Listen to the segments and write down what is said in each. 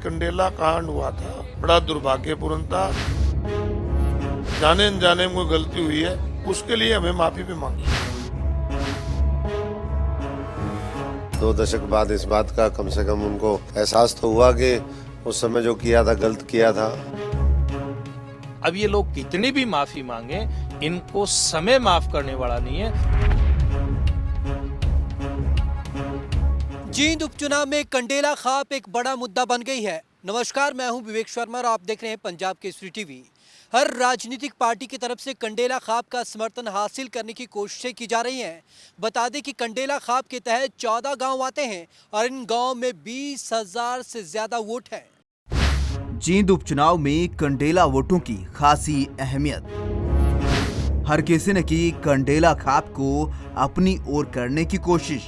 कंडेला कांड हुआ था, बड़ा दुर्भाग्यपूर्ण था। जाने अनजाने में कोई गलती हुई है, उसके लिए हमें माफी भी मांगी। 2 दशक बाद इस बात का कम से कम उनको एहसास तो हुआ कि उस समय जो किया था गलत किया था। अब ये लोग कितनी भी माफी मांगे, इनको समय माफ करने वाला नहीं है। जींद उपचुनाव में कंडेला खाप एक बड़ा मुद्दा बन गई है। नमस्कार, मैं हूं विवेक शर्मा और आप देख रहे हैं पंजाब केसरी टीवी। हर राजनीतिक पार्टी की तरफ से कंडेला खाप का समर्थन हासिल करने की कोशिशें की जा रही हैं। बता दें कि कंडेला खाप के तहत 14 गांव आते हैं और इन गांव में 20,000 से ज्यादा वोट हैं। जींद उपचुनाव में कंडेला वोटों की खासी अहमियत। हर किसी ने की कंडेला खाप को अपनी ओर करने की कोशिश।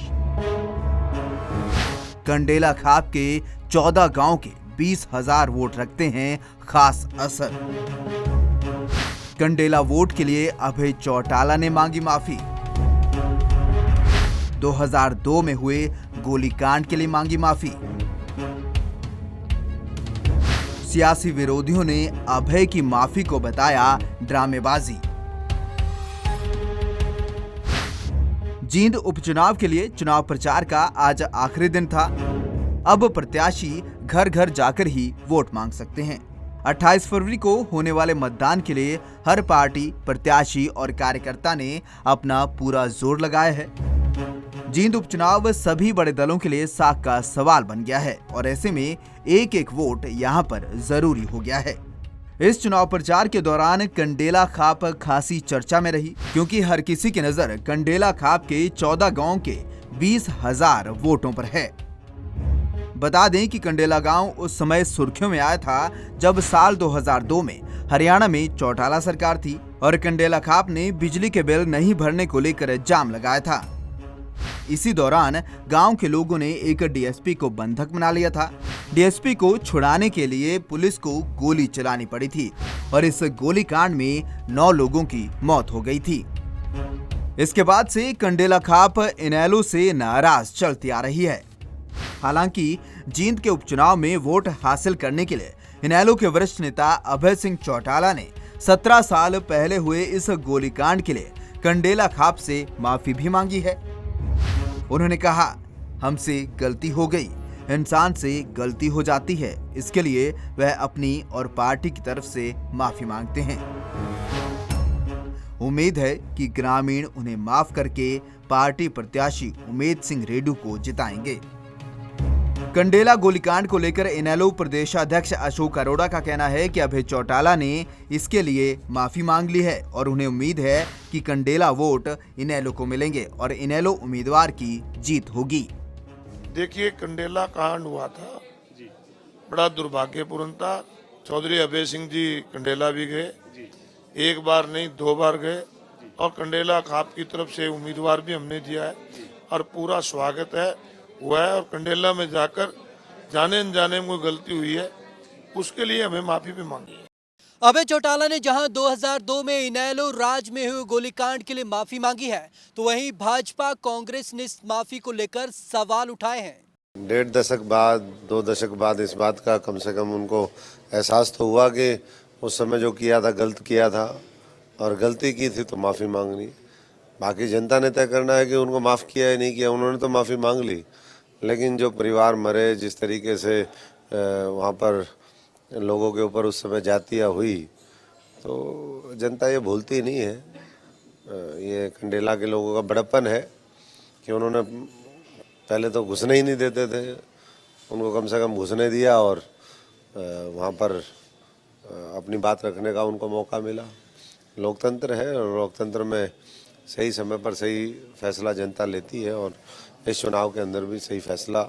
कंडेला खाप के 14 गांव के 20,000 वोट रखते हैं खास असर। कंडेला वोट के लिए अभय चौटाला ने मांगी माफी। 2002 में हुए गोलीकांड के लिए मांगी माफी। सियासी विरोधियों ने अभय की माफी को बताया ड्रामेबाजी। जींद उपचुनाव के लिए चुनाव प्रचार का आज आखिरी दिन था। अब प्रत्याशी घर घर जाकर ही वोट मांग सकते हैं। 28 फरवरी को होने वाले मतदान के लिए हर पार्टी, प्रत्याशी और कार्यकर्ता ने अपना पूरा जोर लगाया है। जींद उपचुनाव सभी बड़े दलों के लिए साख का सवाल बन गया है और ऐसे में एक एक वोट यहां पर जरूरी हो गया है। इस चुनाव प्रचार के दौरान कंडेला खाप खासी चर्चा में रही, क्योंकि हर किसी की नजर कंडेला खाप के 14 गांव के 20,000 वोटों पर है। बता दें कि कंडेला गांव उस समय सुर्खियों में आया था जब साल 2002 में हरियाणा में चौटाला सरकार थी और कंडेला खाप ने बिजली के बिल नहीं भरने को लेकर जाम लगाया था। इसी दौरान गांव के लोगों ने एक डीएसपी को बंधक बना लिया था। डीएसपी को छुड़ाने के लिए पुलिस को गोली चलानी पड़ी थी और इस गोलीकांड में 9 लोगों की मौत हो गई थी। इसके बाद से कंडेला खाप इनेलो से नाराज चलती आ रही है। हालांकि जींद के उपचुनाव में वोट हासिल करने के लिए इनेलो के वरिष्ठ नेता अभय सिंह चौटाला ने 17 साल पहले हुए इस गोलीकांड के लिए कंडेला खाप से माफी भी मांगी है। उन्होंने कहा, हमसे गलती हो गई, इंसान से गलती हो जाती है, इसके लिए वह अपनी और पार्टी की तरफ से माफी मांगते हैं। उम्मीद है कि ग्रामीण उन्हें माफ करके पार्टी प्रत्याशी उमेद सिंह रेड्डू को जिताएंगे। कंडेला गोलीकांड को लेकर इनेलो प्रदेशाध्यक्ष अशोक अरोड़ा का कहना है कि अभय चौटाला ने इसके लिए माफी मांग ली है और उन्हें उम्मीद है कि कंडेला वोट इनेलो को मिलेंगे और इनेलो उम्मीदवार की जीत होगी। देखिए, कंडेला कांड हुआ था, बड़ा दुर्भाग्यपूर्ण था। चौधरी अभय सिंह जी कंडेला भी गए, एक बार नहीं 2 बार गए और कंडेला खाप की तरफ से उम्मीदवार भी हमने दिया है और पूरा स्वागत है हुआ है। और कंडेला में जाकर जाने अनजाने में कोई गलती हुई है, उसके लिए हमें माफी भी मांगी है। अभय चौटाला ने जहां 2002 में इनेलो राज में हुए गोलीकांड के लिए माफी मांगी है, तो वहीं भाजपा कांग्रेस ने इस माफी को लेकर सवाल उठाए हैं। 1.5 दशक बाद 2 दशक बाद इस बात का कम से कम उनको एहसास तो हुआ कि उस समय जो किया था गलत किया था और गलती की थी तो माफ़ी मांगनी। बाकी जनता ने तय करना है कि उनको माफ़ किया या नहीं किया। उन्होंने तो माफ़ी मांग ली, लेकिन जो परिवार मरे, जिस तरीके से वहाँ पर लोगों के ऊपर उस समय जातियाँ हुई, तो जनता ये भूलती नहीं है। ये कंडेला के लोगों का बड़प्पन है कि उन्होंने पहले तो घुसने ही नहीं देते थे, उनको कम से कम घुसने दिया और वहाँ पर अपनी बात रखने का उनको मौका मिला। लोकतंत्र है और लोकतंत्र में सही समय पर सही फैसला जनता लेती है और इस चुनाव के अंदर भी सही फैसला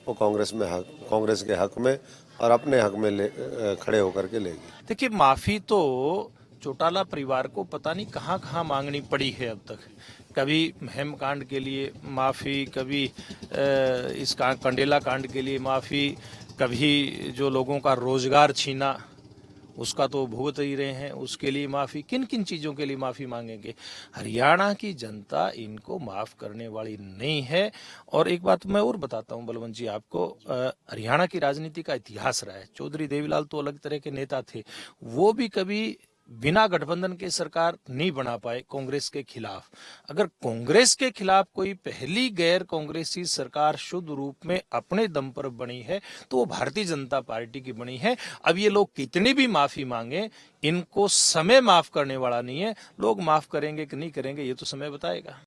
वो कांग्रेस के हक में और अपने हक में खड़े होकर के लेगी। देखिए, माफी तो चौटाला परिवार को पता नहीं कहाँ कहाँ मांगनी पड़ी है अब तक। कभी हेमकांड के लिए माफी, कभी इस कंडेला कांड के लिए माफी, कभी जो लोगों का रोजगार छीना उसका तो भुगत ही रहे हैं। उसके लिए माफ़ी, किन किन चीज़ों के लिए माफ़ी मांगेंगे? हरियाणा की जनता इनको माफ़ करने वाली नहीं है। और एक बात मैं और बताता हूं बलवंत जी आपको, हरियाणा की राजनीति का इतिहास रहा है। चौधरी देवीलाल तो अलग तरह के नेता थे, वो भी कभी बिना गठबंधन के सरकार नहीं बना पाए कांग्रेस के खिलाफ। अगर कांग्रेस के खिलाफ कोई पहली गैर कांग्रेसी सरकार शुद्ध रूप में अपने दम पर बनी है तो वो भारतीय जनता पार्टी की बनी है। अब ये लोग कितनी भी माफी मांगे, इनको समय माफ करने वाला नहीं है। लोग माफ करेंगे कि नहीं करेंगे ये तो समय बताएगा।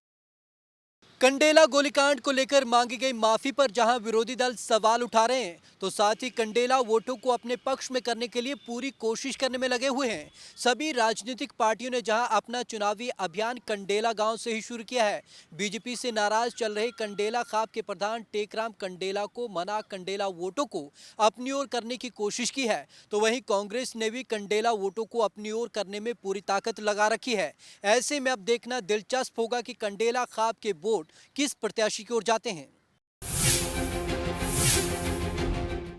कंडेला गोलीकांड को लेकर मांगी गई माफी पर जहां विरोधी दल सवाल उठा रहे हैं, तो साथ ही कंडेला वोटों को अपने पक्ष में करने के लिए पूरी कोशिश करने में लगे हुए हैं। सभी राजनीतिक पार्टियों ने जहां अपना चुनावी अभियान कंडेला गांव से ही शुरू किया है। बीजेपी से नाराज चल रहे कंडेला खाप के प्रधान टेकराम कंडेला को मना कंडेला वोटों को अपनी ओर करने की कोशिश की है, तो वहीं कांग्रेस ने भी कंडेला वोटों को अपनी ओर करने में पूरी ताकत लगा रखी है। ऐसे में अब देखना दिलचस्प होगा कि कंडेला खाप के वोट किस प्रत्याशी की ओर जाते हैं।